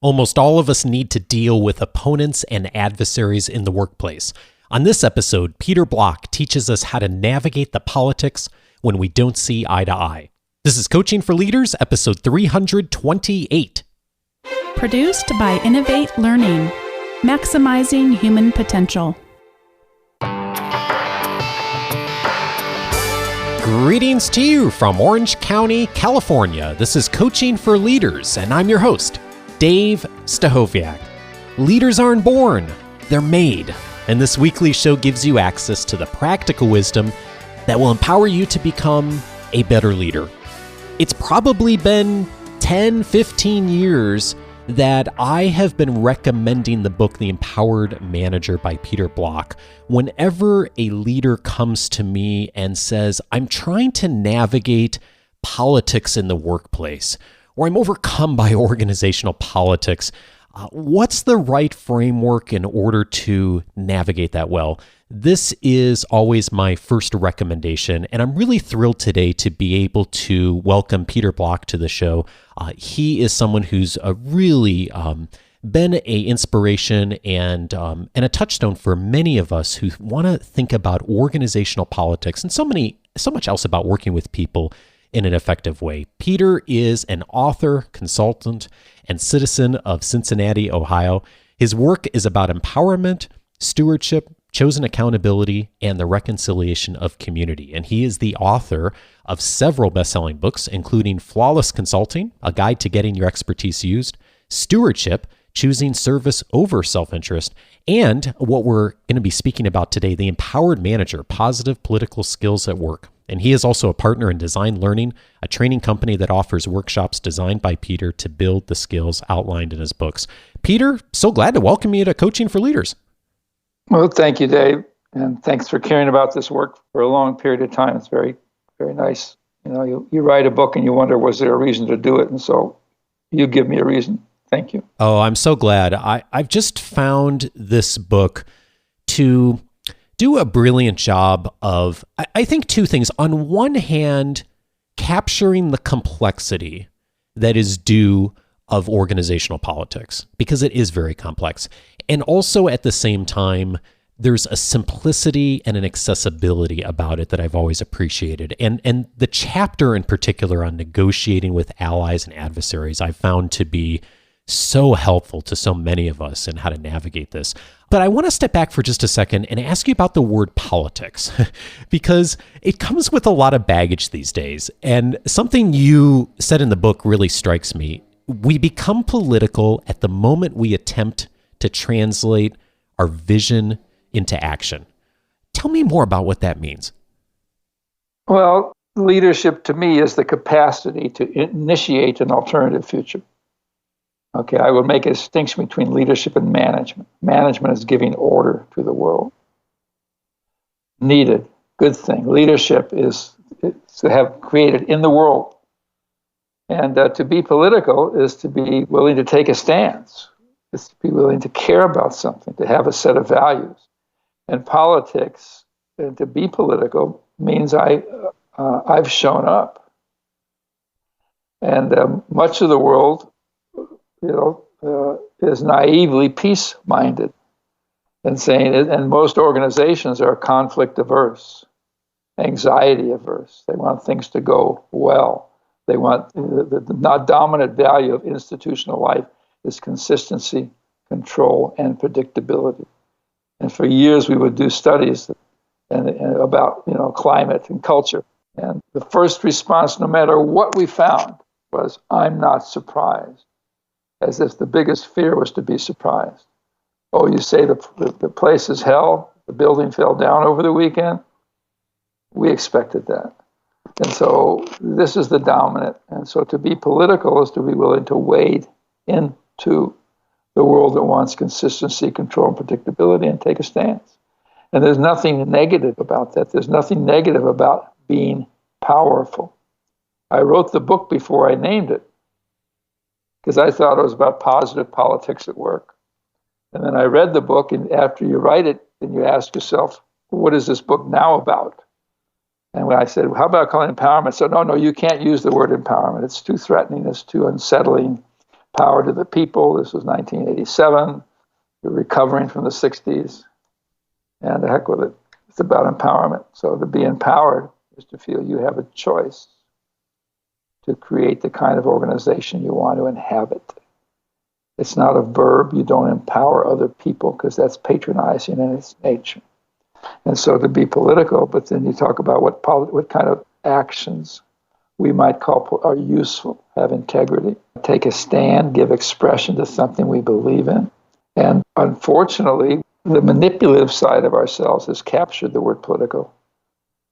Almost all of us need to deal with opponents and adversaries in the workplace. On this episode, Peter Block teaches us how to navigate the politics when we don't see eye to eye. This is Coaching for Leaders, episode 328. Produced by Innovate Learning, maximizing human potential. Greetings to you from Orange County, California. This is Coaching for Leaders, and I'm your host, Dave Stachowiak. Leaders aren't born, they're made. And this weekly show gives you access to the practical wisdom that will empower you to become a better leader. It's probably been 10, 15 years that I have been recommending the book, The Empowered Manager by Peter Block. Whenever a leader comes to me and says, I'm trying to navigate politics in the workplace, or I'm overcome by organizational politics, what's the right framework in order to navigate that well? This is always my first recommendation, and I'm really thrilled today to be able to welcome Peter Block to the show. He is someone who's really been an inspiration and a touchstone for many of us who want to think about organizational politics and so much else about working with people in an effective way. Peter is an author, consultant, and citizen of Cincinnati, Ohio. His work is about empowerment, stewardship, chosen accountability, and the reconciliation of community. And he is the author of several best-selling books, including Flawless Consulting, A Guide to Getting Your Expertise Used, Stewardship, Choosing Service Over Self-Interest, and what we're going to be speaking about today, The Empowered Manager, Positive Political Skills at Work. And he is also a partner in Design Learning, a training company that offers workshops designed by Peter to build the skills outlined in his books. Peter, so glad to welcome you to Coaching for Leaders. Well, thank you, Dave, and thanks for caring about this work for a long period of time. It's very, very nice. You write a book and you wonder, was there a reason to do it? And so you give me a reason. Thank you. Oh, I'm so glad. I've just found this book to do a brilliant job of, I think, two things. On one hand, capturing the complexity that is due of organizational politics, because it is very complex. And also at the same time, there's a simplicity and an accessibility about it that I've always appreciated. And the chapter in particular on negotiating with allies and adversaries, I found to be so helpful to so many of us in how to navigate this. But I want to step back for just a second and ask you about the word politics, because it comes with a lot of baggage these days. And something you said in the book really strikes me. We become political at the moment we attempt to translate our vision into action. Tell me more about what that means. Well, leadership to me is the capacity to initiate an alternative future. Okay, I will make a distinction between leadership and management. Management is giving order to the world. Needed, good thing. Leadership is to have created in the world. And to be political is to be willing to take a stance. It's to be willing to care about something, to have a set of values. And politics, and to be political, means I've shown up. And much of the world is naively peace-minded and saying it, and most organizations are conflict averse, anxiety averse. They want things to go well. They want the not dominant value of institutional life is consistency, control, and predictability. And for years we would do studies about climate and culture. And the first response, no matter what we found, was, I'm not surprised. As if the biggest fear was to be surprised. Oh, you say the place is hell, the building fell down over the weekend? We expected that. And so this is the dominant. And so to be political is to be willing to wade into the world that wants consistency, control, and predictability and take a stance. And there's nothing negative about that. There's nothing negative about being powerful. I wrote the book before I named it, because I thought it was about positive politics at work. And then I read the book, and after you write it, then you ask yourself, what is this book now about? And when I said, how about calling it empowerment? So no, you can't use the word empowerment. It's too threatening, it's too unsettling. Power to the people. This was 1987. We're recovering from the 60s. And the heck with it. It's about empowerment. So to be empowered is to feel you have a choice to create the kind of organization you want to inhabit. It's not a verb. You don't empower other people because that's patronizing in its nature. And so to be political, but then you talk about what kind of actions we might call are useful, have integrity, take a stand, give expression to something we believe in. And unfortunately, the manipulative side of ourselves has captured the word political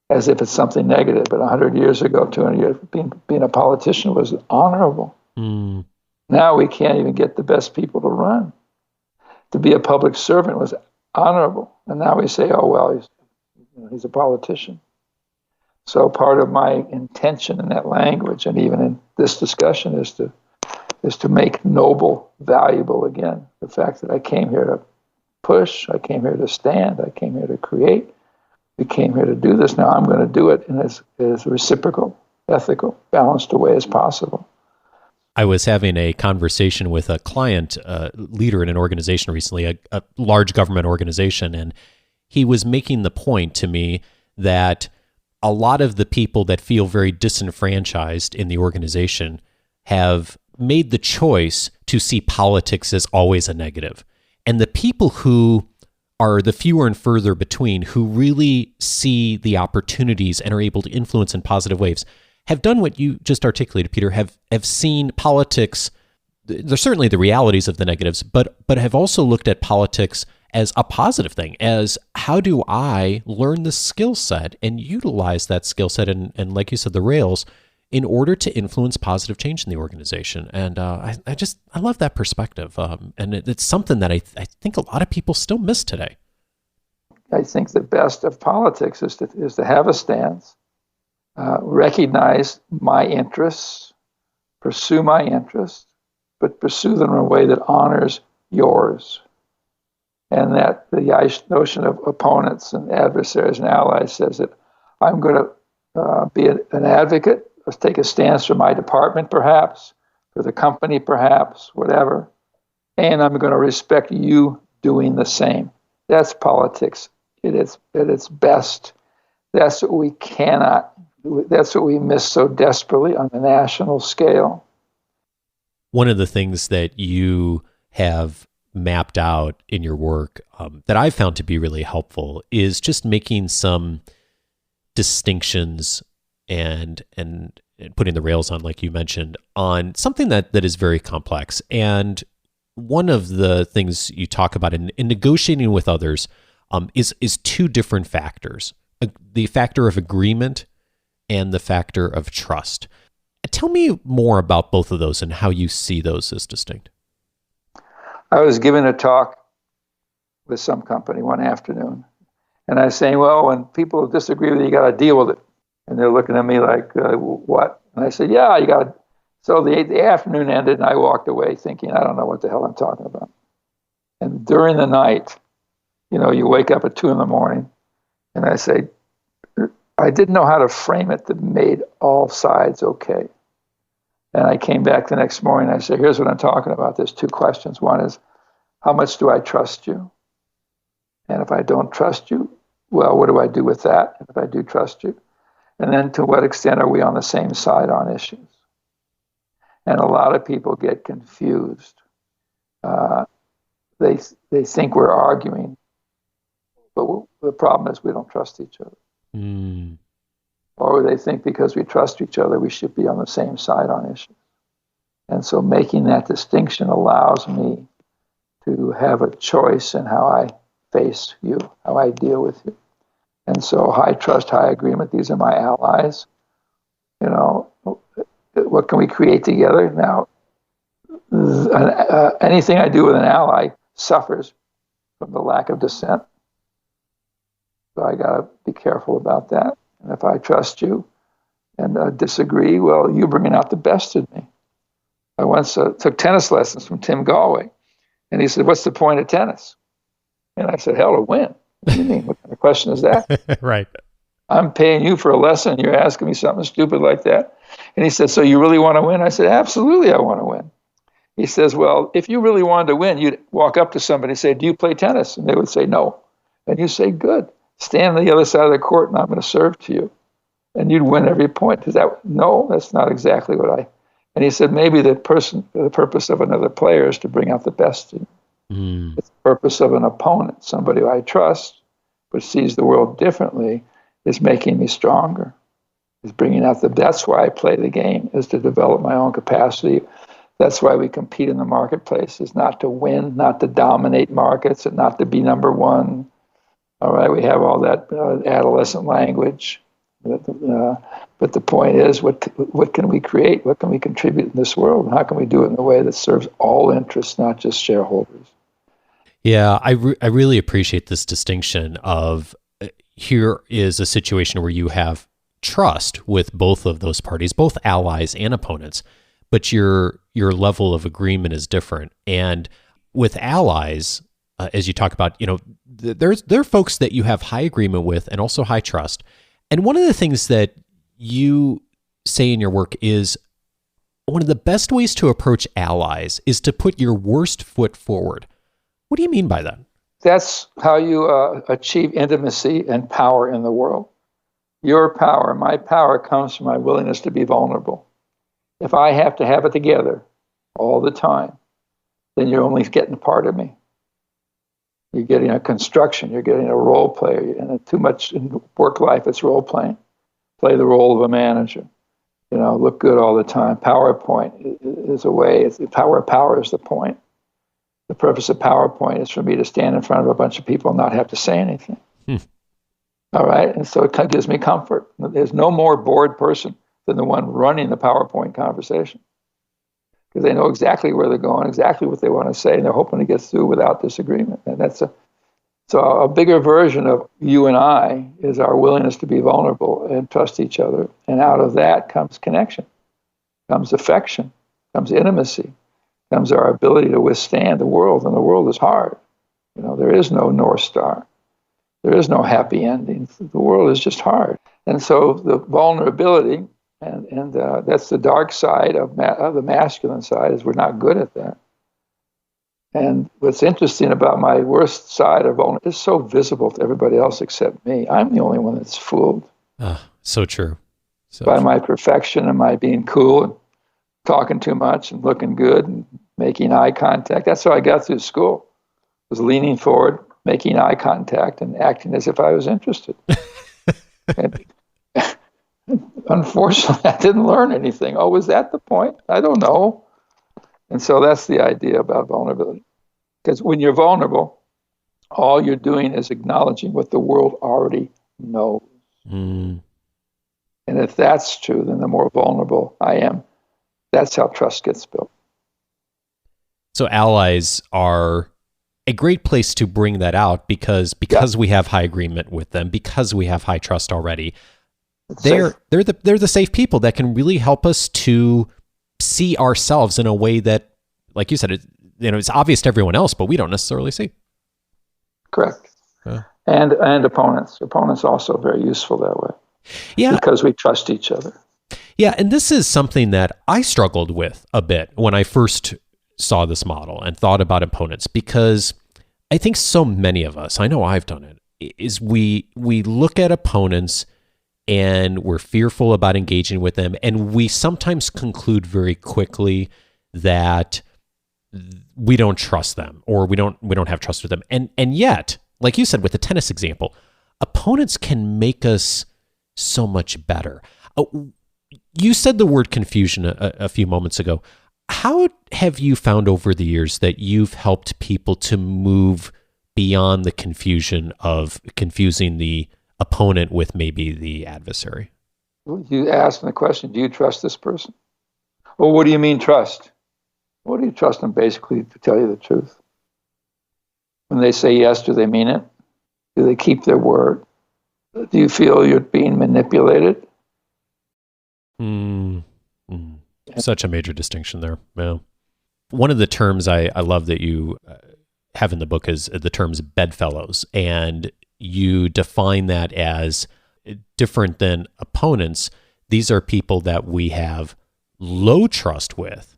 as if it's something negative. But 100 years ago, 200 years, being a politician was honorable. Mm. Now we can't even get the best people to run. To be a public servant was honorable. And now we say, oh, well, he's a politician. So part of my intention in that language, and even in this discussion, is to make noble valuable again. The fact that I came here to push, I came here to stand, I came here to create, we came here to do this. Now I'm going to do it in as reciprocal, ethical, balanced a way as possible. I was having a conversation with a client, leader in an organization recently, a large government organization, and he was making the point to me that a lot of the people that feel very disenfranchised in the organization have made the choice to see politics as always a negative. And the people who are the fewer and further between, who really see the opportunities and are able to influence in positive ways, have done what you just articulated, Peter, have seen politics. There's certainly the realities of the negatives, but have also looked at politics as a positive thing, as how do I learn the skill set and utilize that skill set and like you said, the rails, in order to influence positive change in the organization. And I love that perspective. And it's something that I think a lot of people still miss today. I think the best of politics is to have a stance, recognize my interests, pursue my interests, but pursue them in a way that honors yours. And that the notion of opponents and adversaries and allies says that I'm going to be an advocate, let's take a stance for my department perhaps, for the company perhaps, whatever, and I'm going to respect you doing the same. That's politics at its best. That's what we miss so desperately on the national scale. One of the things that you have mapped out in your work that I've found to be really helpful is just making some distinctions and putting the rails on, like you mentioned, on something that is very complex. And one of the things you talk about in negotiating with others is two different factors, the factor of agreement and the factor of trust. Tell me more about both of those and how you see those as distinct. I was giving a talk with some company one afternoon, and I was saying, well, when people disagree with you, you got to deal with it. And they're looking at me like, what? And I said, yeah, you got to. So the afternoon ended, and I walked away thinking, I don't know what the hell I'm talking about. And during the night, you wake up at 2 a.m, and I say, I didn't know how to frame it that made all sides okay. And I came back the next morning and I said, here's what I'm talking about. There's two questions. One is, how much do I trust you? And if I don't trust you, well, what do I do with that? And if I do trust you? And then to what extent are we on the same side on issues? And a lot of people get confused. They think we're arguing, but the problem is we don't trust each other. Mm. Or they think because we trust each other, we should be on the same side on issues. And so making that distinction allows me to have a choice in how I face you, how I deal with you. And so high trust, high agreement, these are my allies. What can we create together? Now, anything I do with an ally suffers from the lack of dissent. So I got to be careful about that. And if I trust you and disagree, well, you're bringing out the best in me. I once took tennis lessons from Tim Galway, and he said, what's the point of tennis? And I said, hell, to win. What do you mean? What kind of question is that? Right. I'm paying you for a lesson, and you're asking me something stupid like that. And he said, so you really want to win? I said, absolutely, I want to win. He says, well, if you really wanted to win, you'd walk up to somebody and say, do you play tennis? And they would say, no. And you say, good. Stand on the other side of the court and I'm going to serve to you. And you'd win every point. No, that's not exactly what I... And he said, maybe the purpose of another player is to bring out the best in you. It's the purpose of an opponent, somebody who I trust, but sees the world differently, is making me stronger, is bringing out that's why I play the game, is to develop my own capacity. That's why we compete in the marketplace, is not to win, not to dominate markets, and not to be number one. All right, we have all that adolescent language. But the point is, what can we create? What can we contribute in this world? And how can we do it in a way that serves all interests, not just shareholders? Yeah, I really appreciate this distinction of here is a situation where you have trust with both of those parties, both allies and opponents, but your level of agreement is different. And with allies, as you talk about, there are folks that you have high agreement with and also high trust. And one of the things that you say in your work is one of the best ways to approach allies is to put your worst foot forward. What do you mean by that? That's how you achieve intimacy and power in the world. Your power, my power, comes from my willingness to be vulnerable. If I have to have it together all the time, then you're only getting part of me. You're getting a construction, you're getting a role player, and too much in work life, it's role playing. Play the role of a manager. Look good all the time. PowerPoint is a way, power is the point. The purpose of PowerPoint is for me to stand in front of a bunch of people and not have to say anything. All right, and so it gives me comfort. There's no more bored person than the one running the PowerPoint conversation, because they know exactly where they're going, exactly what they want to say, and they're hoping to get through without disagreement. And so a bigger version of you and I is our willingness to be vulnerable and trust each other. And out of that comes connection, comes affection, comes intimacy, comes our ability to withstand the world. And the world is hard. There is no North Star. There is no happy ending. The world is just hard. And so the vulnerability, and that's the dark side of the masculine side, is we're not good at that. And what's interesting about my worst side of vulnerability is so visible to everybody else except me. I'm the only one that's fooled. So true. By my perfection and my being cool and talking too much and looking good and making eye contact. That's how I got through school. I was leaning forward, making eye contact, and acting as if I was interested. And unfortunately, I didn't learn anything. Oh, was that the point? I don't know. And so that's the idea about vulnerability. Because when you're vulnerable, all you're doing is acknowledging what the world already knows. And if that's true, then the more vulnerable I am. That's how trust gets built. So allies are a great place to bring that out because we have high agreement with them, because we have high trust already. They're the safe people that can really help us to see ourselves in a way that, like you said, it's obvious to everyone else, but we don't necessarily see. Correct. Yeah. And opponents. Opponents also very useful that way. Yeah. Because we trust each other. Yeah, and this is something that I struggled with a bit when I first saw this model and thought about opponents, because I think so many of us, I know I've done it, is we look at opponents and we're fearful about engaging with them, and we sometimes conclude very quickly that we don't trust them, or we don't have trust with them. And yet, like you said with the tennis example, opponents can make us so much better. You said the word confusion a few moments ago. How have you found over the years that you've helped people to move beyond the confusion of confusing the opponent with maybe the adversary? You asked the question, do you trust this person? Well, what do you mean trust? What do you trust them basically to tell you the truth? When they say yes, do they mean it? Do they keep their word? Do you feel you're being manipulated? Such a major distinction there. Yeah. One of the terms I love that you have in the book is the terms bedfellows, and you define that as different than opponents. These are people that we have low trust with,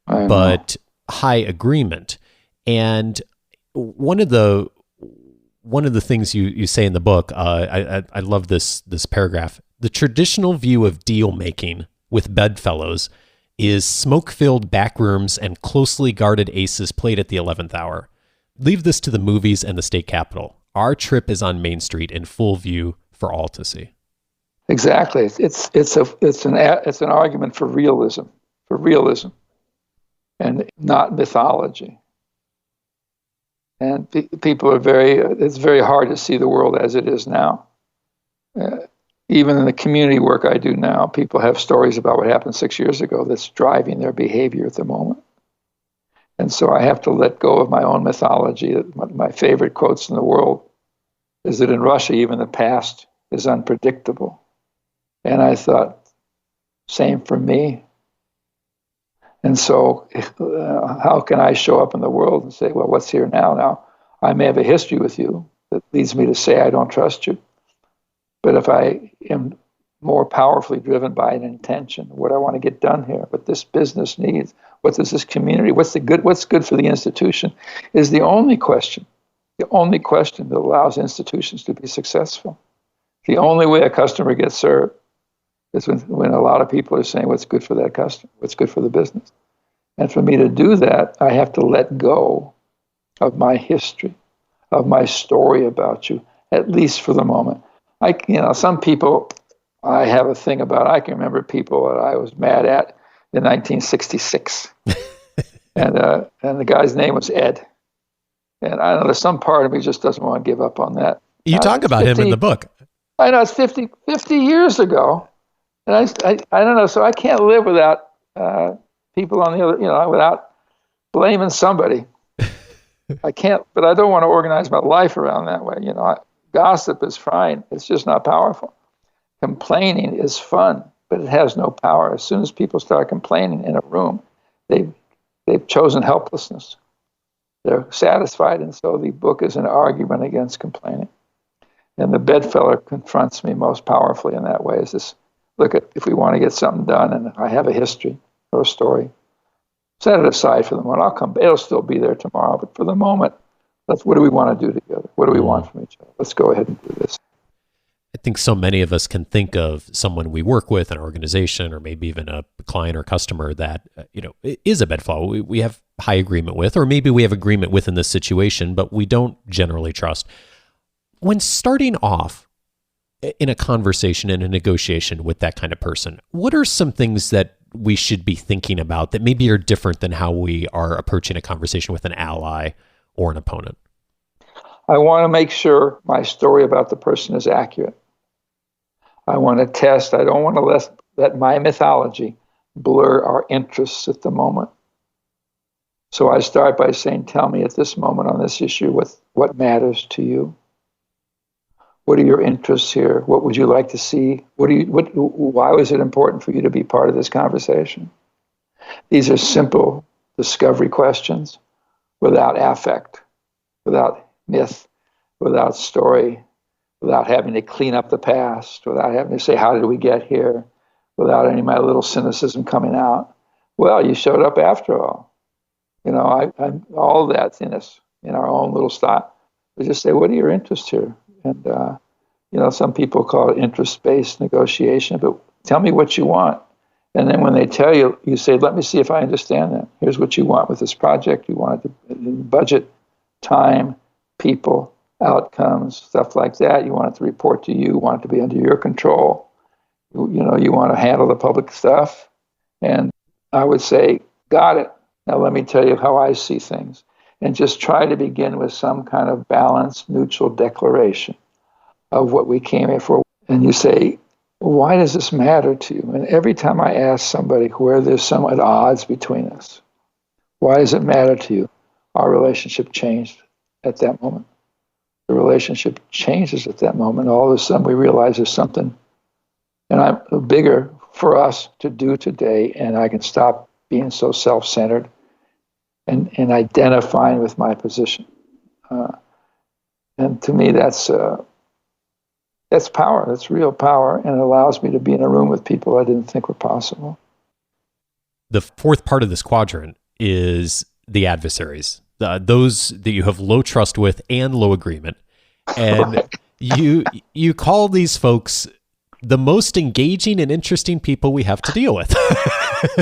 but high agreement. And one of the things you say in the book, I love this paragraph. The traditional view of deal making with bedfellows is smoke-filled backrooms and closely guarded aces played at the 11th hour. Leave this to the movies and the state capitol. Our trip is on Main Street in full view for all to see. Exactly. It's an argument for realism, and not mythology. And people it's very hard to see the world as it is now. Even in the community work I do now, people have stories about what happened 6 years ago that's driving their behavior at the moment. And so I have to let go of my own mythology. One of my favorite quotes in the world is that in Russia, even the past is unpredictable. And I thought, same for me. And so how can I show up in the world and say, well, what's here now? Now, I may have a history with you that leads me to say I don't trust you. But if I am more powerfully driven by an intention, what I want to get done here, what this business needs, what does this community, what's good for the institution, is the only question that allows institutions to be successful. The only way a customer gets served is when a lot of people are saying what's good for that customer, what's good for the business. And for me to do that, I have to let go of my history, of my story about you, at least for the moment. Some people I have a thing about. I can remember people that I was mad at in 1966. and the guy's name was Ed. And I don't know, there's some part of me just doesn't want to give up on that. You talk about 50, him in the book. I know, it's 50 years ago. And I don't know, so I can't live without people on the other, without blaming somebody. I can't, but I don't want to organize my life around that way. Gossip is fine. It's just not powerful. Complaining is fun, but it has no power. As soon as people start complaining in a room, they've chosen helplessness. They're satisfied, and so the book is an argument against complaining. And the bedfellow confronts me most powerfully in that way. Is this: look, if we want to get something done, and I have a history or a story, set it aside for the moment. I'll come. It'll still be there tomorrow, but for the moment, what do we want to do together? What do we want from each other? Let's go ahead and do this. I think so many of us can think of someone we work with, an organization, or maybe even a client or customer that is a bedfellow. We have high agreement with, or maybe we have agreement with in this situation, but we don't generally trust. When starting off in a conversation, in a negotiation with that kind of person, what are some things that we should be thinking about that maybe are different than how we are approaching a conversation with an ally or an opponent? I want to make sure my story about the person is accurate. I want to test. I don't want to let my mythology blur our interests at the moment. So I start by saying, tell me at this moment on this issue what matters to you. What are your interests here? What would you like to see? Why was it important for you to be part of this conversation? These are simple discovery questions without affect, without myth, without story, without having to clean up the past, without having to say, how did we get here? Without any of my little cynicism coming out. Well, you showed up after all. I'm all that's in us, in our own little style. We just say, what are your interests here? And, some people call it interest-based negotiation, but tell me what you want. And then when they tell you, you say, let me see if I understand that. Here's what you want with this project. You want it to budget, time, people, outcomes, stuff like that. You want it to report to you, want it to be under your control. You want to handle the public stuff. And I would say, got it. Now let me tell you how I see things. And just try to begin with some kind of balanced, neutral declaration of what we came here for. And you say, why does this matter to you? And every time I ask somebody where there's some at odds between us, why does it matter to you? Our relationship changed at that moment. The relationship changes at that moment. All of a sudden we realize there's something bigger for us to do today, and I can stop being so self-centered and identifying with my position. And to me, that's power. That's real power, and it allows me to be in a room with people I didn't think were possible. The fourth part of this quadrant is the adversaries, those that you have low trust with and low agreement. And Right. you call these folks the most engaging and interesting people we have to deal with.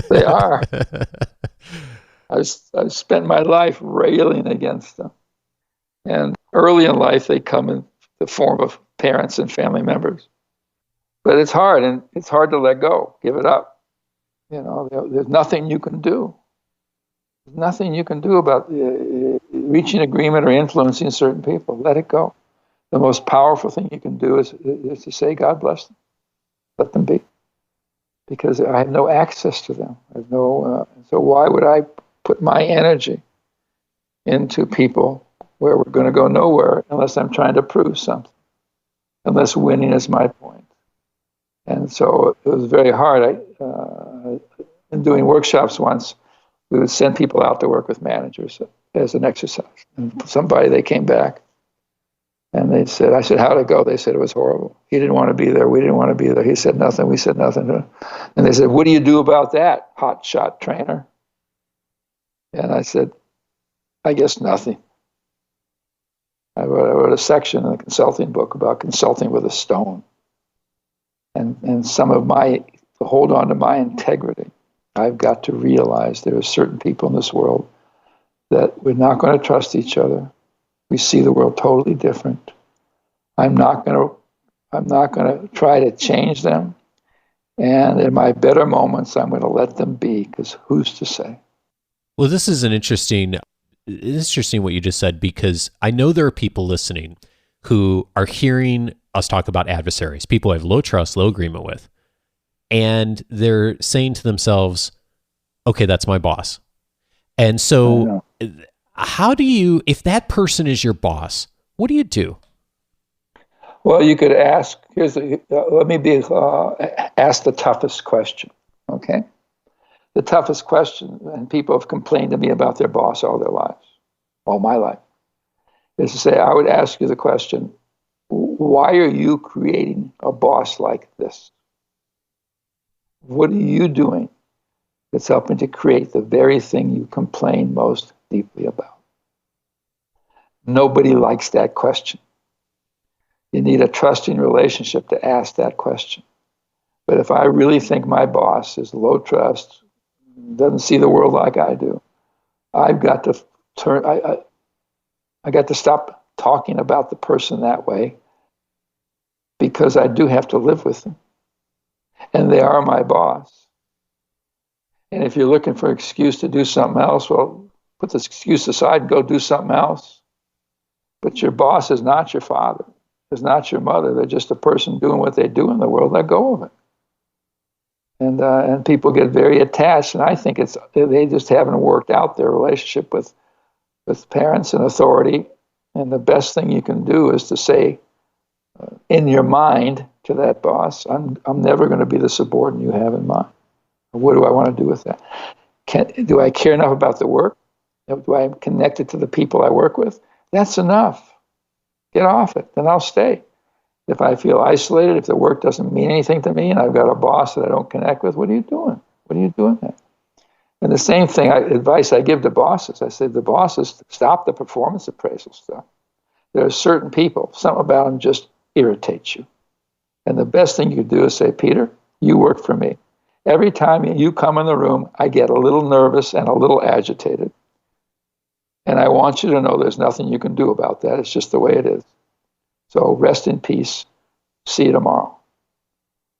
They are. I've spent my life railing against them. And early in life, they come in the form of parents and family members. But it's hard, and it's hard to let go, give it up. There's nothing you can do. There's nothing you can do about reaching agreement or influencing certain people. Let it go. The most powerful thing you can do is to say, God bless them. Let them be. Because I have no access to them. I have so why would I put my energy into people where we're going to go nowhere unless I'm trying to prove something, unless winning is my point. And so it was very hard. In doing workshops once, we would send people out to work with managers as an exercise. And they came back and I said, how'd it go? They said it was horrible. He didn't want to be there. We didn't want to be there. He said nothing. We said nothing. And they said, what do you do about that, hot shot trainer? And I said, I guess nothing. I wrote a section in a consulting book about consulting with a stone. And to hold on to my integrity, I've got to realize there are certain people in this world that we're not going to trust each other. We see the world totally different. I'm not going to try to change them. And in my better moments, I'm going to let them be, because who's to say? Well, this is interesting what you just said, because I know there are people listening who are hearing us talk about adversaries, people I have low trust, low agreement with, and they're saying to themselves, okay, that's my boss. And so how do you, if that person is your boss, what do you do? Well, you could ask, ask the toughest question, okay? The toughest question, and people have complained to me about their boss all their lives, all my life, is to say, I would ask you the question, why are you creating a boss like this? What are you doing that's helping to create the very thing you complain most deeply about? Nobody likes that question. You need a trusting relationship to ask that question. But if I really think my boss is low trust, doesn't see the world like I do, I've got to I got to stop talking about the person that way, because I do have to live with them. And they are my boss. And if you're looking for an excuse to do something else, well, put this excuse aside and go do something else. But your boss is not your father, is not your mother. They're just a person doing what they do in the world. Let go of it. And people get very attached, and I think they just haven't worked out their relationship with parents and authority. And the best thing you can do is to say in your mind to that boss, I'm never going to be the subordinate you have in mind. What do I want to do with that? Do I care enough about the work? Do I am connected to the people I work with? That's enough. Get off it, then I'll stay. If I feel isolated, if the work doesn't mean anything to me, and I've got a boss that I don't connect with, what are you doing? What are you doing there? And the same thing, advice I give to bosses. I say, the bosses, stop the performance appraisal stuff. There are certain people, something about them just irritates you. And the best thing you can do is say, Peter, you work for me. Every time you come in the room, I get a little nervous and a little agitated. And I want you to know there's nothing you can do about that. It's just the way it is. So rest in peace. See you tomorrow.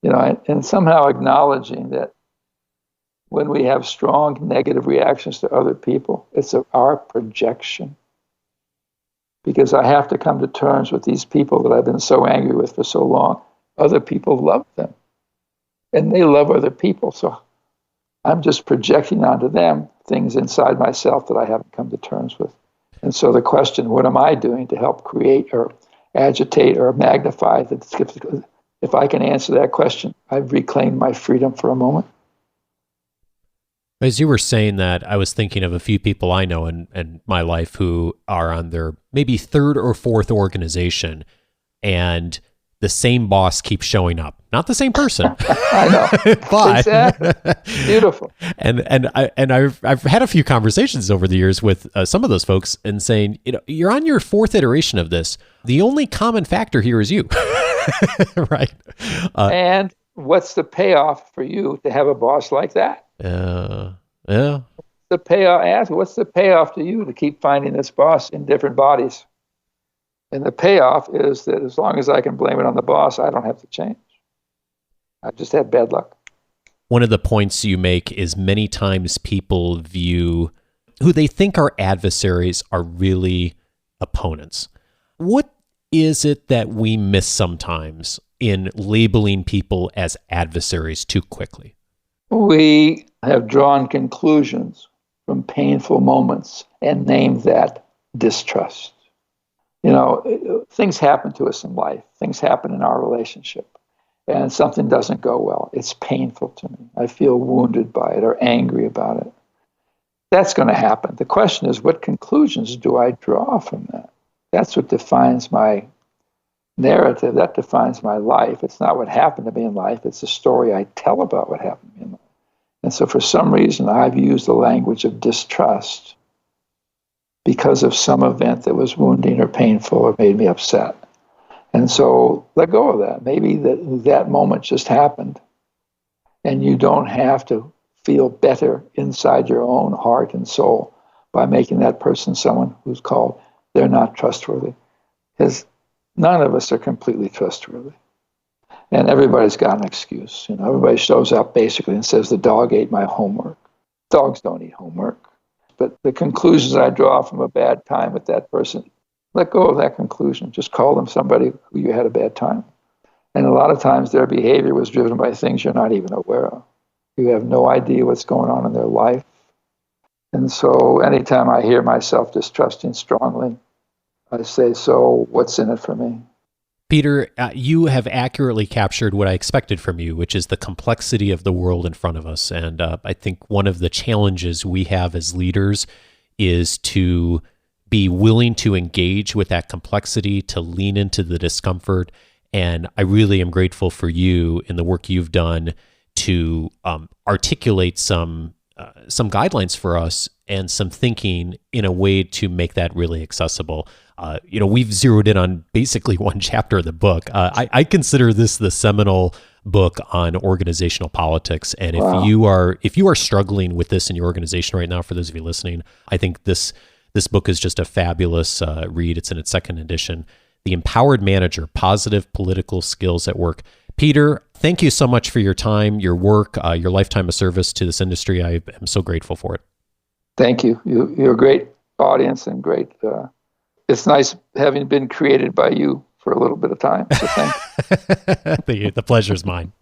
And somehow acknowledging that when we have strong negative reactions to other people, it's our projection. Because I have to come to terms with these people that I've been so angry with for so long. Other people love them. And they love other people. So I'm just projecting onto them things inside myself that I haven't come to terms with. And so the question, what am I doing to help create or agitate or magnify that? If I can answer that question, I've reclaimed my freedom for a moment. As you were saying that, I was thinking of a few people I know in my life who are on their maybe third or fourth organization, and the same boss keeps showing up. Not the same person. I know. But exactly. Beautiful. And I've had a few conversations over the years with some of those folks and saying, you're on your fourth iteration of this. The only common factor here is you. Right. And what's the payoff for you to have a boss like that? Yeah. The payoff. What's the payoff to you to keep finding this boss in different bodies? And the payoff is that as long as I can blame it on the boss, I don't have to change. I just had bad luck. One of the points you make is many times people view who they think are adversaries are really opponents. What is it that we miss sometimes in labeling people as adversaries too quickly? We have drawn conclusions from painful moments and named that distrust. Things happen to us in life. Things happen in our relationship. And something doesn't go well. It's painful to me. I feel wounded by it or angry about it. That's going to happen. The question is, what conclusions do I draw from that? That's what defines my narrative. That defines my life. It's not what happened to me in life. It's the story I tell about what happened to me in life. And so for some reason, I've used the language of distrust because of some event that was wounding or painful or made me upset. And so let go of that. Maybe that moment just happened, and you don't have to feel better inside your own heart and soul by making that person someone who's called they're not trustworthy. Because none of us are completely trustworthy. And everybody's got an excuse. Everybody shows up basically and says the dog ate my homework. Dogs don't eat homework. But the conclusions I draw from a bad time with that person, let go of that conclusion. Just call them somebody who you had a bad time. And a lot of times their behavior was driven by things you're not even aware of. You have no idea what's going on in their life. And so anytime I hear myself distrusting strongly, I say, so what's in it for me? Peter, you have accurately captured what I expected from you, which is the complexity of the world in front of us. And I think one of the challenges we have as leaders is to be willing to engage with that complexity, to lean into the discomfort. And I really am grateful for you in the work you've done to articulate some guidelines for us and some thinking in a way to make that really accessible. We've zeroed in on basically one chapter of the book. I consider this the seminal book on organizational politics. And if you are struggling with this in your organization right now, for those of you listening, I think this book is just a fabulous read. It's in its second edition. The Empowered Manager: Positive Political Skills at Work. Peter, thank you so much for your time, your work, your lifetime of service to this industry. I am so grateful for it. Thank you. You're a great audience and great. It's nice having been created by you for a little bit of time. So thank you. The pleasure's mine.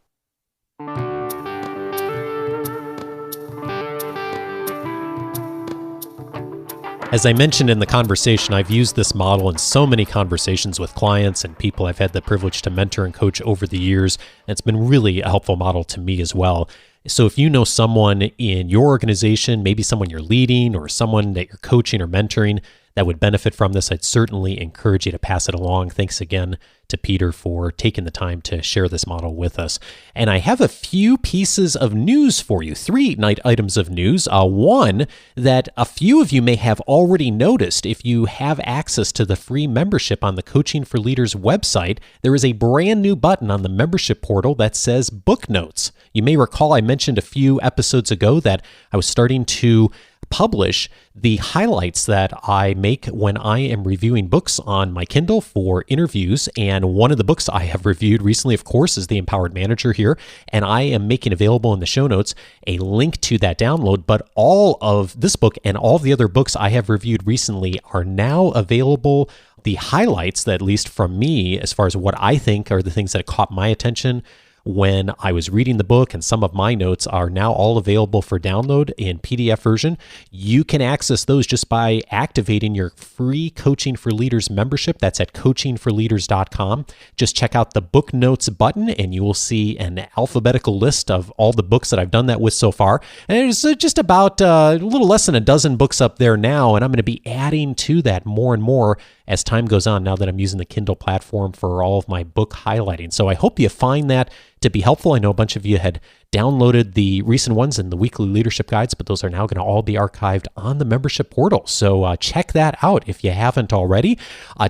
As I mentioned in the conversation, I've used this model in so many conversations with clients and people I've had the privilege to mentor and coach over the years. And it's been really a helpful model to me as well. So if you know someone in your organization, maybe someone you're leading or someone that you're coaching or mentoring that would benefit from this, I'd certainly encourage you to pass it along. Thanks again to Peter for taking the time to share this model with us. And I have a few pieces of news for you, 3 items of news. One that a few of you may have already noticed. If you have access to the free membership on the Coaching for Leaders website, there is a brand new button on the membership portal that says Book Notes. You may recall I mentioned a few episodes ago that I was starting to publish the highlights that I make when I am reviewing books on my Kindle for interviews. And one of the books I have reviewed recently, of course, is The Empowered Manager here. And I am making available in the show notes a link to that download. But all of this book and all of the other books I have reviewed recently are now available. The highlights, that at least from me, as far as what I think are the things that caught my attention when I was reading the book, and some of my notes are now all available for download in PDF version. You can access those just by activating your free Coaching for Leaders membership. That's at coachingforleaders.com. Just check out the Book Notes button and you will see an alphabetical list of all the books that I've done that with so far. And there's just about a little less than a dozen books up there now, and I'm going to be adding to that more and more as time goes on, now that I'm using the Kindle platform for all of my book highlighting. So I hope you find that to be helpful. I know a bunch of you had downloaded the recent ones and the weekly leadership guides, but those are now going to all be archived on the membership portal. So check that out if you haven't already.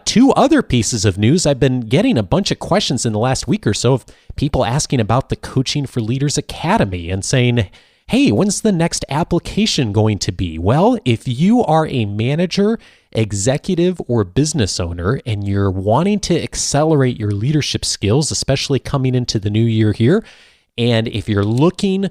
Two other pieces of news. I've been getting a bunch of questions in the last week or so of people asking about the Coaching for Leaders Academy and saying, hey, when's the next application going to be? Well, if you are a manager, executive, or business owner, and you're wanting to accelerate your leadership skills, especially coming into the new year here, and if you're looking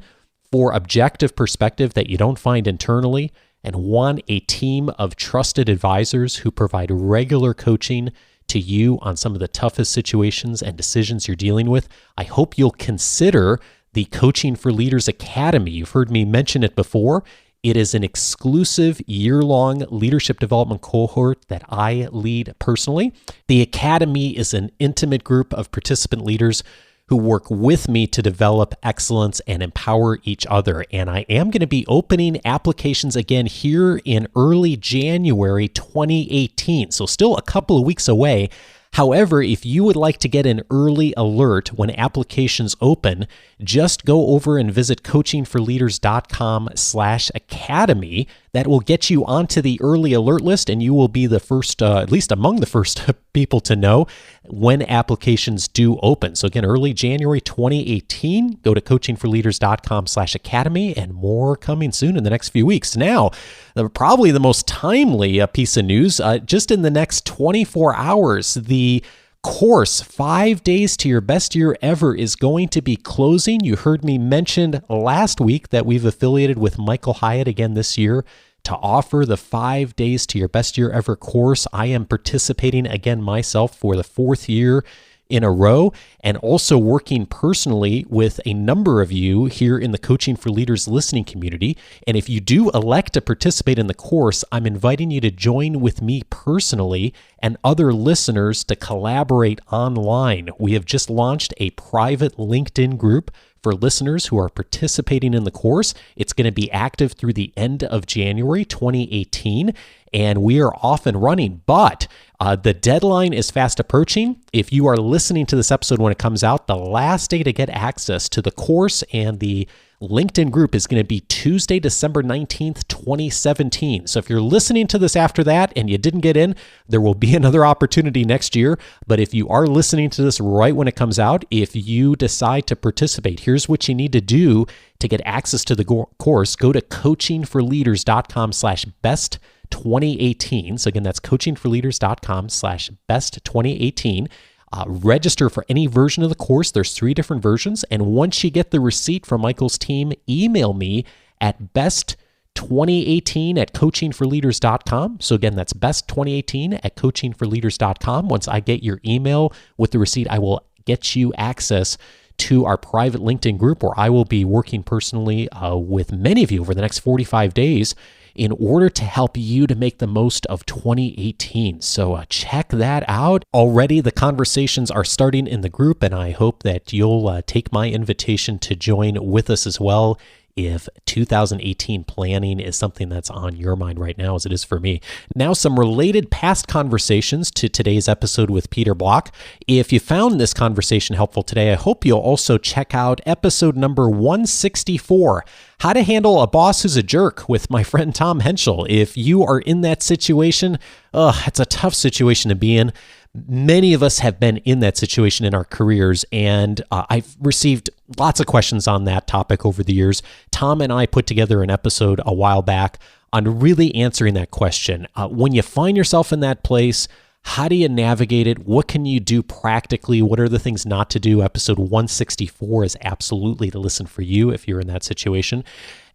for objective perspective that you don't find internally and want a team of trusted advisors who provide regular coaching to you on some of the toughest situations and decisions you're dealing with, I hope you'll consider the Coaching for Leaders Academy. You've heard me mention it before. It is an exclusive year-long leadership development cohort that I lead personally. The Academy is an intimate group of participant leaders who work with me to develop excellence and empower each other. And I am going to be opening applications again here in early January 2018. So still a couple of weeks away. However, if you would like to get an early alert when applications open, just go over and visit coachingforleaders.com/academy. That will get you onto the early alert list, and you will be the first, at least among the first people to know when applications do open. So again, early January 2018, go to coachingforleaders.com/academy, and more coming soon in the next few weeks. Now, probably the most timely piece of news, just in the next 24 hours, the course, 5 Days to Your Best Year Ever, is going to be closing. You heard me mention last week that we've affiliated with Michael Hyatt again this year to offer the 5 Days to Your Best Year Ever course. I am participating again myself for the fourth year in a row, and also working personally with a number of you here in the Coaching for Leaders listening community. And if you do elect to participate in the course, I'm inviting you to join with me personally and other listeners to collaborate online. We have just launched a private LinkedIn group for listeners who are participating in the course. It's going to be active through the end of January 2018, and we are off and running. But the deadline is fast approaching. If you are listening to this episode when it comes out, the last day to get access to the course and the LinkedIn group is going to be Tuesday, December 19th, 2017. So if you're listening to this after that and you didn't get in, there will be another opportunity next year. But if you are listening to this right when it comes out, if you decide to participate, here's what you need to do to get access to the course. Go to coachingforleaders.com/best 2018. So again, that's coachingforleaders.com/best 2018. Register for any version of the course. There's 3 different versions. And once you get the receipt from Michael's team, email me at best2018@coachingforleaders.com. So again, that's best2018@coachingforleaders.com. Once I get your email with the receipt, I will get you access to our private LinkedIn group, where I will be working personally with many of you over the next 45 days in order to help you to make the most of 2018. So check that out. Already the conversations are starting in the group, and I hope that you'll take my invitation to join with us as well if 2018 planning is something that's on your mind right now, as it is for me. Now, some related past conversations to today's episode with Peter Block. If you found this conversation helpful today, I hope you'll also check out episode number 164, How to Handle a Boss Who's a Jerk, with my friend Tom Henschel. If you are in that situation, it's a tough situation to be in. Many of us have been in that situation in our careers, and I've received lots of questions on that topic over the years. Tom and I put together an episode a while back on really answering that question. When you find yourself in that place, how do you navigate it? What can you do practically? What are the things not to do? Episode 164 is absolutely to listen for you if you're in that situation.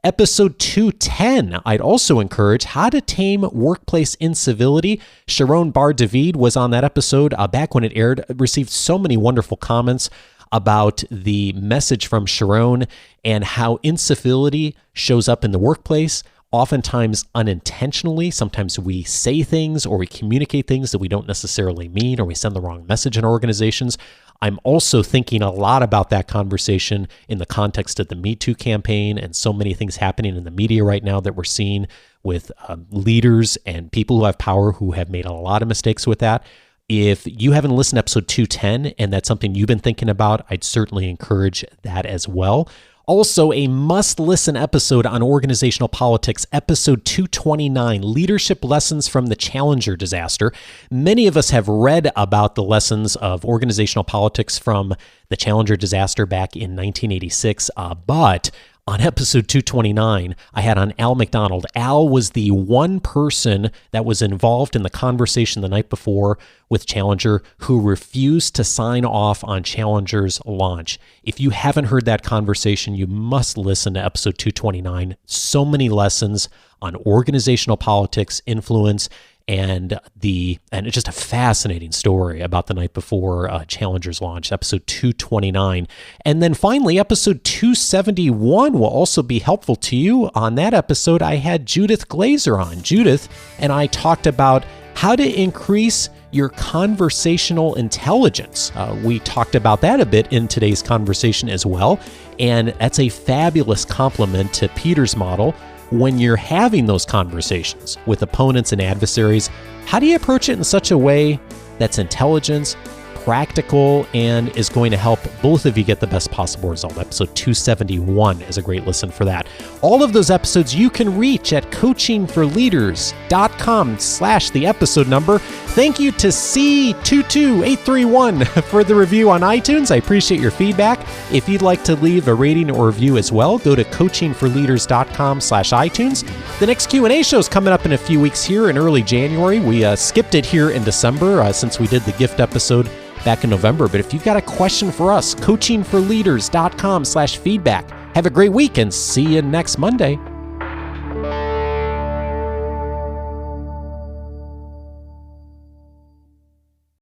Episode 210, I'd also encourage How to Tame Workplace Incivility. Sharon Bar-David was on that episode back when it aired. Received so many wonderful comments about the message from Sharon and how incivility shows up in the workplace, oftentimes unintentionally. Sometimes we say things or we communicate things that we don't necessarily mean, or we send the wrong message in organizations. I'm also thinking a lot about that conversation in the context of the Me Too campaign and so many things happening in the media right now that we're seeing with leaders and people who have power who have made a lot of mistakes with that. If you haven't listened to episode 210 and that's something you've been thinking about, I'd certainly encourage that as well. Also, a must-listen episode on organizational politics, episode 229, Leadership Lessons from the Challenger Disaster. Many of us have read about the lessons of organizational politics from the Challenger disaster back in 1986, but on episode 229, I had on Al McDonald. Al was the one person that was involved in the conversation the night before with Challenger who refused to sign off on Challenger's launch. If you haven't heard that conversation, you must listen to episode 229. So many lessons on organizational politics, influence, and it's just a fascinating story about the night before Challenger's launch, episode 229. And then finally, episode 271 will also be helpful to you. On that episode, I had Judith Glazer on. Judith and I talked about how to increase your conversational intelligence. We talked about that a bit in today's conversation as well. And that's a fabulous complement to Peter's model. When you're having those conversations with opponents and adversaries, how do you approach it in such a way that's intelligent, practical, and is going to help both of you get the best possible result? Episode 271 is a great listen for that. All of those episodes you can reach at coachingforleaders.com/the episode number. Thank you to C22831 for the review on iTunes. I appreciate your feedback. If you'd like to leave a rating or review as well, go to coachingforleaders.com/iTunes. The next Q&A show is coming up in a few weeks here in early January. We skipped it here in December since we did the gift episode back in November. But if you've got a question for us, coachingforleaders.com/feedback. Have a great week and see you next Monday.